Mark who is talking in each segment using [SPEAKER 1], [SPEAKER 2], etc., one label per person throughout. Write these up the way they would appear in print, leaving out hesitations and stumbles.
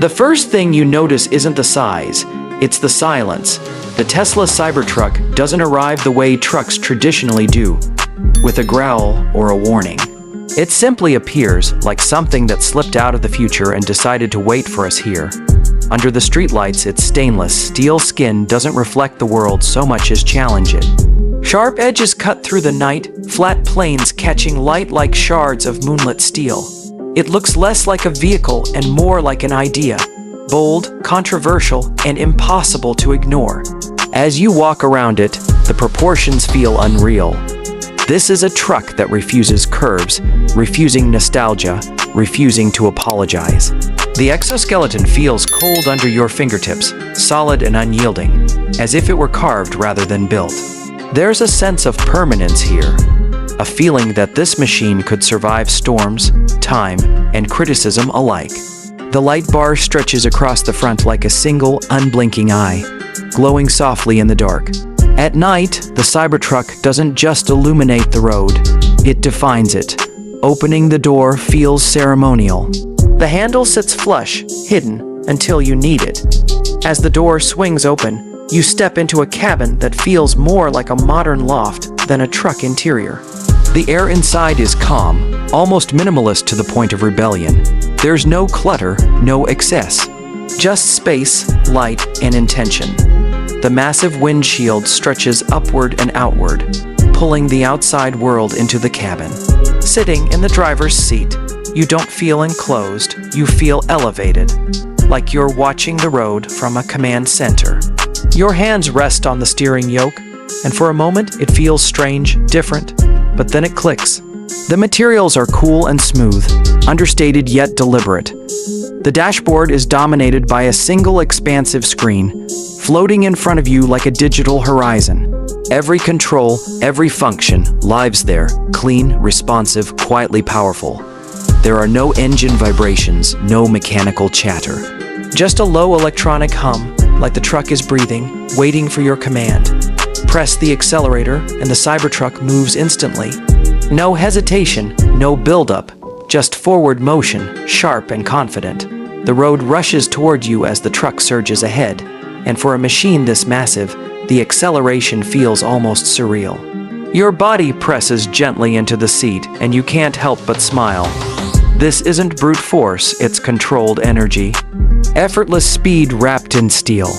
[SPEAKER 1] The first thing you notice isn't the size, it's the silence. The Tesla Cybertruck doesn't arrive the way trucks traditionally do, with a growl or a warning. It simply appears like something that slipped out of the future and decided to wait for us here. Under the streetlights, its stainless steel skin doesn't reflect the world so much as challenge it. Sharp edges cut through the night, flat planes catching light like shards of moonlit steel. It looks less like a vehicle and more like an idea. Bold, controversial, and impossible to ignore. As you walk around it, the proportions feel unreal. This is a truck that refuses curves, refusing nostalgia, refusing to apologize. The exoskeleton feels cold under your fingertips, solid and unyielding, as if it were carved rather than built. There's a sense of permanence here, a feeling that this machine could survive storms, time, and criticism alike. The light bar stretches across the front like a single, unblinking eye, glowing softly in the dark. At night, the Cybertruck doesn't just illuminate the road, it defines it. Opening the door feels ceremonial. The handle sits flush, hidden, until you need it. As the door swings open, you step into a cabin that feels more like a modern loft than a truck interior. The air inside is calm, almost minimalist to the point of rebellion. There's no clutter, no excess. Just space, light, and intention. The massive windshield stretches upward and outward, pulling the outside world into the cabin. Sitting in the driver's seat, you don't feel enclosed, you feel elevated, like you're watching the road from a command center. Your hands rest on the steering yoke, and for a moment it feels strange, different, but then it clicks. The materials are cool and smooth, understated yet deliberate. The dashboard is dominated by a single expansive screen, floating in front of you like a digital horizon. Every control, every function, lives there, clean, responsive, quietly powerful. There are no engine vibrations, no mechanical chatter. Just a low electronic hum, like the truck is breathing, waiting for your command. Press the accelerator, and the Cybertruck moves instantly. No hesitation, no build-up, just forward motion, sharp and confident. The road rushes toward you as the truck surges ahead, and for a machine this massive, the acceleration feels almost surreal. Your body presses gently into the seat, and you can't help but smile. This isn't brute force, it's controlled energy. Effortless speed wrapped in steel.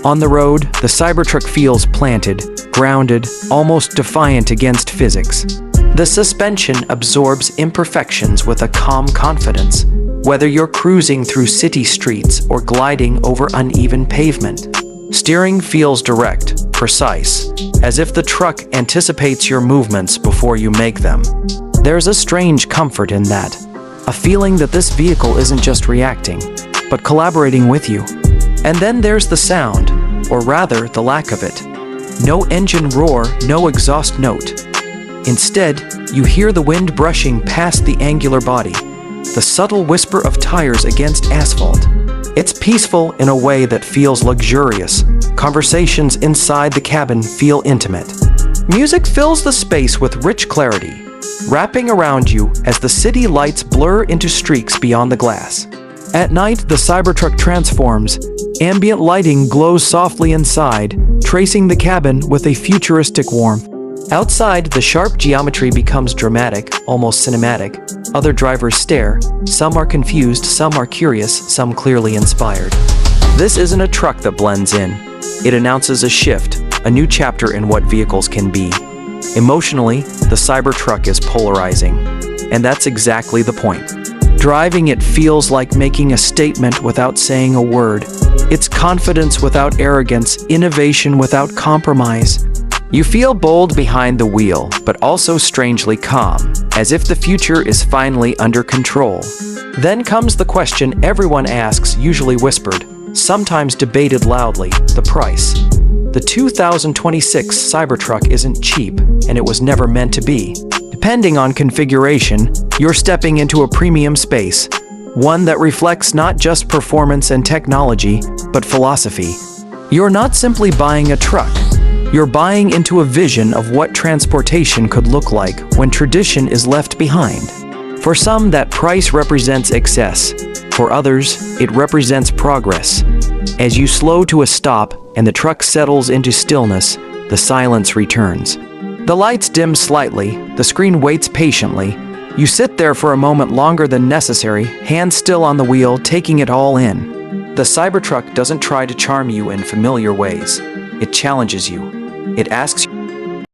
[SPEAKER 1] On the road, the Cybertruck feels planted, grounded, almost defiant against physics. The suspension absorbs imperfections with a calm confidence, whether you're cruising through city streets or gliding over uneven pavement. Steering feels direct, precise, as if the truck anticipates your movements before you make them. There's a strange comfort in that, a feeling that this vehicle isn't just reacting, but collaborating with you. And then there's the sound, or rather the lack of it. No engine roar, no exhaust note. Instead, you hear the wind brushing past the angular body, the subtle whisper of tires against asphalt. It's peaceful in a way that feels luxurious. Conversations inside the cabin feel intimate. Music fills the space with rich clarity, wrapping around you as the city lights blur into streaks beyond the glass. At night, the Cybertruck transforms. Ambient lighting glows softly inside, tracing the cabin with a futuristic warmth. Outside, the sharp geometry becomes dramatic, almost cinematic. Other drivers stare. Some are confused, some are curious, some clearly inspired. This isn't a truck that blends in. It announces a shift, a new chapter in what vehicles can be. Emotionally, the Cybertruck is polarizing, and that's exactly the point. Driving it feels like making a statement without saying a word. It's confidence without arrogance, innovation without compromise. You feel bold behind the wheel, but also strangely calm, as if the future is finally under control. Then comes the question everyone asks, usually whispered, sometimes debated loudly: the price. The 2026 Cybertruck isn't cheap, and it was never meant to be. Depending on configuration, you're stepping into a premium space, one that reflects not just performance and technology, but philosophy. You're not simply buying a truck. You're buying into a vision of what transportation could look like when tradition is left behind. For some, that price represents excess. For others, it represents progress. As you slow to a stop and the truck settles into stillness, the silence returns. The lights dim slightly, the screen waits patiently. You sit there for a moment longer than necessary, hands still on the wheel, taking it all in. The Cybertruck doesn't try to charm you in familiar ways. It challenges you. It asks